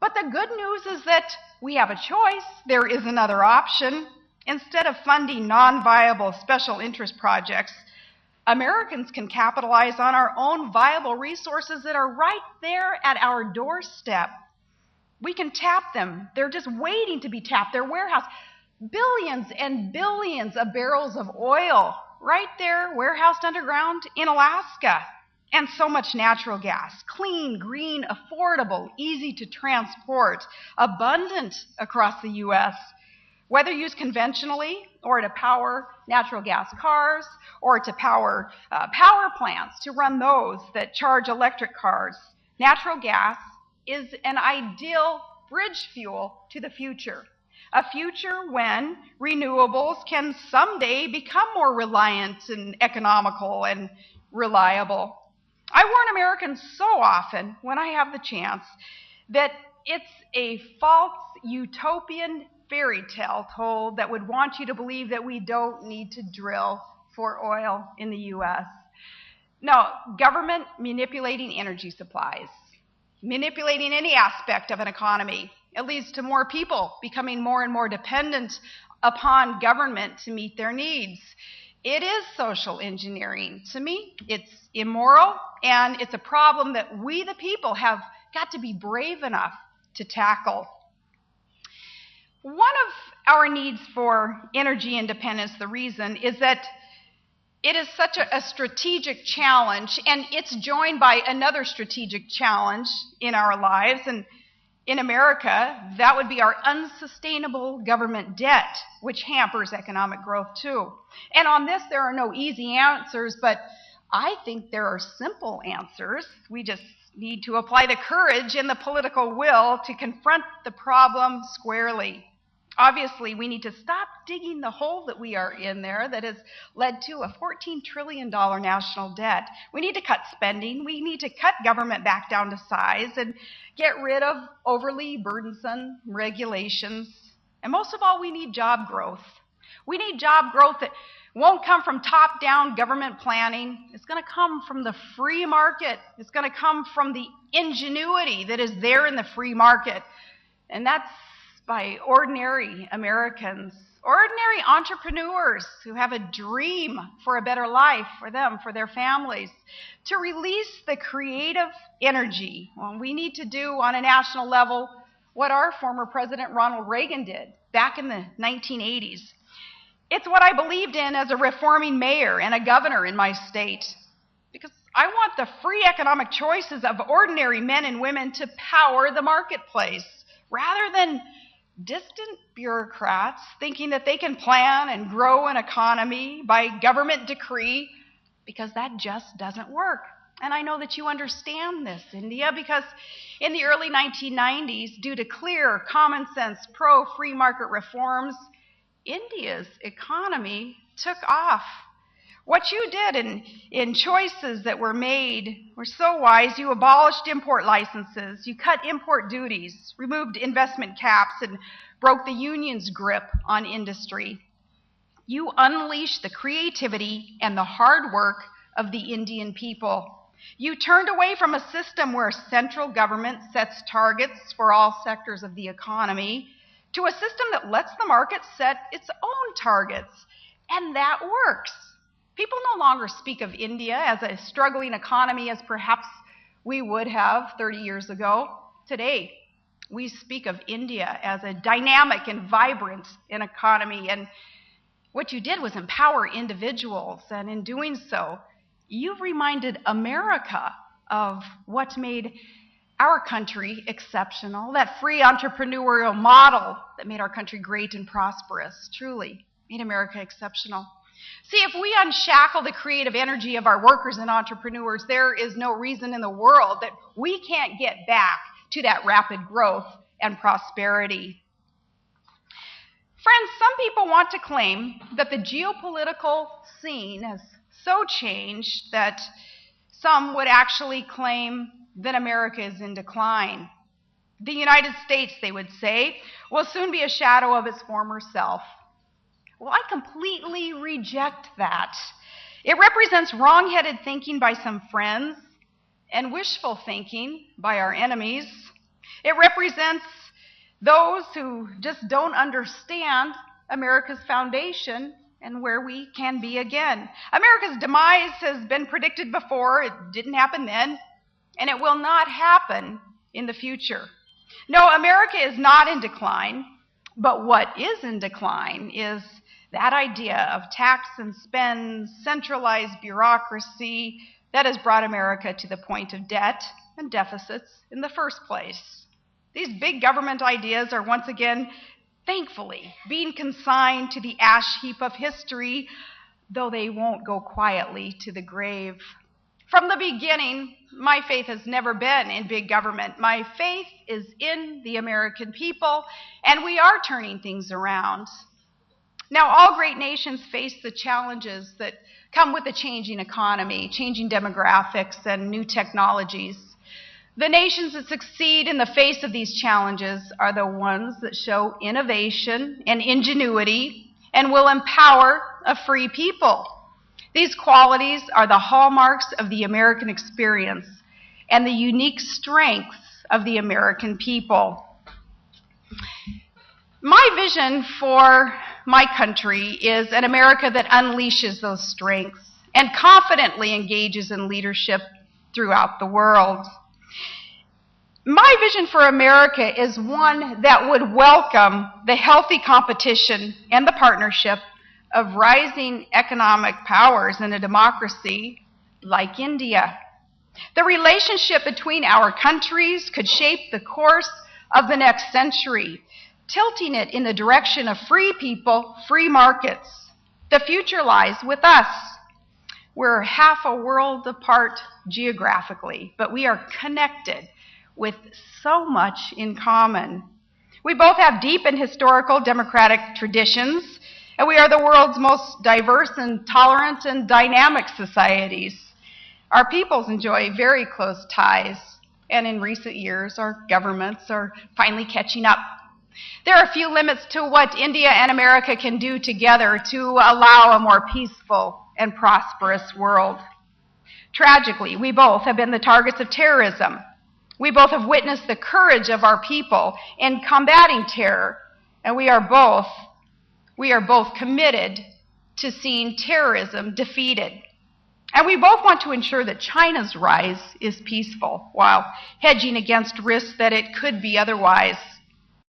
But the good news is that we have a choice. There is another option. Instead of funding non-viable special interest projects, Americans can capitalize on our own viable resources that are right there at our doorstep. We can tap them. They're just waiting to be tapped. They're warehoused. Billions and billions of barrels of oil right there, warehoused underground in Alaska. And so much natural gas, clean, green, affordable, easy to transport, abundant across the U.S., whether used conventionally or to power natural gas cars or to power power plants to run those that charge electric cars. Natural gas is an ideal bridge fuel to the future, a future when renewables can someday become more reliant and economical and reliable. I warn Americans so often when I have the chance that it's a false utopian fairy tale told that would want you to believe that we don't need to drill for oil in the U.S. No, government manipulating energy supplies, manipulating any aspect of an economy, it leads to more people becoming more and more dependent upon government to meet their needs. It is social engineering. To me, it's immoral, and it's a problem that we, the people, have got to be brave enough to tackle. One of our needs for energy independence, the reason, is that it is such a strategic challenge, and it's joined by another strategic challenge in our lives. And in America, that would be our unsustainable government debt, which hampers economic growth too. And on this, there are no easy answers, but I think there are simple answers. We just need to apply the courage and the political will to confront the problem squarely. Obviously, we need to stop digging the hole that we are in there that has led to a $14 trillion national debt. We need to cut spending. We need to cut government back down to size and get rid of overly burdensome regulations. And most of all, we need job growth. We need job growth that won't come from top-down government planning. It's going to come from the free market. It's going to come from the ingenuity that is there in the free market. And that's by ordinary Americans, ordinary entrepreneurs who have a dream for a better life for them, for their families, to release the creative energy. Well, we need to do on a national level what our former President Ronald Reagan did back in the 1980s. It's what I believed in as a reforming mayor and a governor in my state, because I want the free economic choices of ordinary men and women to power the marketplace, rather than distant bureaucrats thinking that they can plan and grow an economy by government decree, because that just doesn't work. And I know that you understand this, India, because in the early 1990s, due to clear, common sense, pro-free market reforms, India's economy took off. What you did in choices that were made were so wise. You abolished import licenses, you cut import duties, removed investment caps, and broke the union's grip on industry. You unleashed the creativity and the hard work of the Indian people. You turned away from a system where central government sets targets for all sectors of the economy to a system that lets the market set its own targets. And that works. People no longer speak of India as a struggling economy as perhaps we would have 30 years ago. Today, we speak of India as a dynamic and vibrant economy. And what you did was empower individuals. And in doing so, you've reminded America of what made our country exceptional, that free entrepreneurial model that made our country great and prosperous, truly made America exceptional. See, if we unshackle the creative energy of our workers and entrepreneurs, there is no reason in the world that we can't get back to that rapid growth and prosperity. Friends, some people want to claim that the geopolitical scene has so changed that some would actually claim that America is in decline. The United States, they would say, will soon be a shadow of its former self. Well, I completely reject that. It represents wrong-headed thinking by some friends and wishful thinking by our enemies. It represents those who just don't understand America's foundation and where we can be again. America's demise has been predicted before. It didn't happen then, and it will not happen in the future. No, America is not in decline, but what is in decline is that idea of tax and spend, centralized bureaucracy that has brought America to the point of debt and deficits in the first place. These big government ideas are once again, thankfully, being consigned to the ash heap of history, though they won't go quietly to the grave. From the beginning, my faith has never been in big government. My faith is in the American people, and we are turning things around. Now, all great nations face the challenges that come with a changing economy, changing demographics, and new technologies. The nations that succeed in the face of these challenges are the ones that show innovation and ingenuity and will empower a free people. These qualities are the hallmarks of the American experience and the unique strengths of the American people. My vision for my country is an America that unleashes those strengths and confidently engages in leadership throughout the world. My vision for America is one that would welcome the healthy competition and the partnership of rising economic powers in a democracy like India. The relationship between our countries could shape the course of the next century, tilting it in the direction of free people, free markets. The future lies with us. We're half a world apart geographically, but we are connected with so much in common. We both have deep and historical democratic traditions, and we are the world's most diverse and tolerant and dynamic societies. Our peoples enjoy very close ties, and in recent years, our governments are finally catching up. There are few limits to what India and America can do together to allow a more peaceful and prosperous world. Tragically, we both have been the targets of terrorism. We both have witnessed the courage of our people in combating terror, and we are both committed to seeing terrorism defeated. And we both want to ensure that China's rise is peaceful while hedging against risks that it could be otherwise.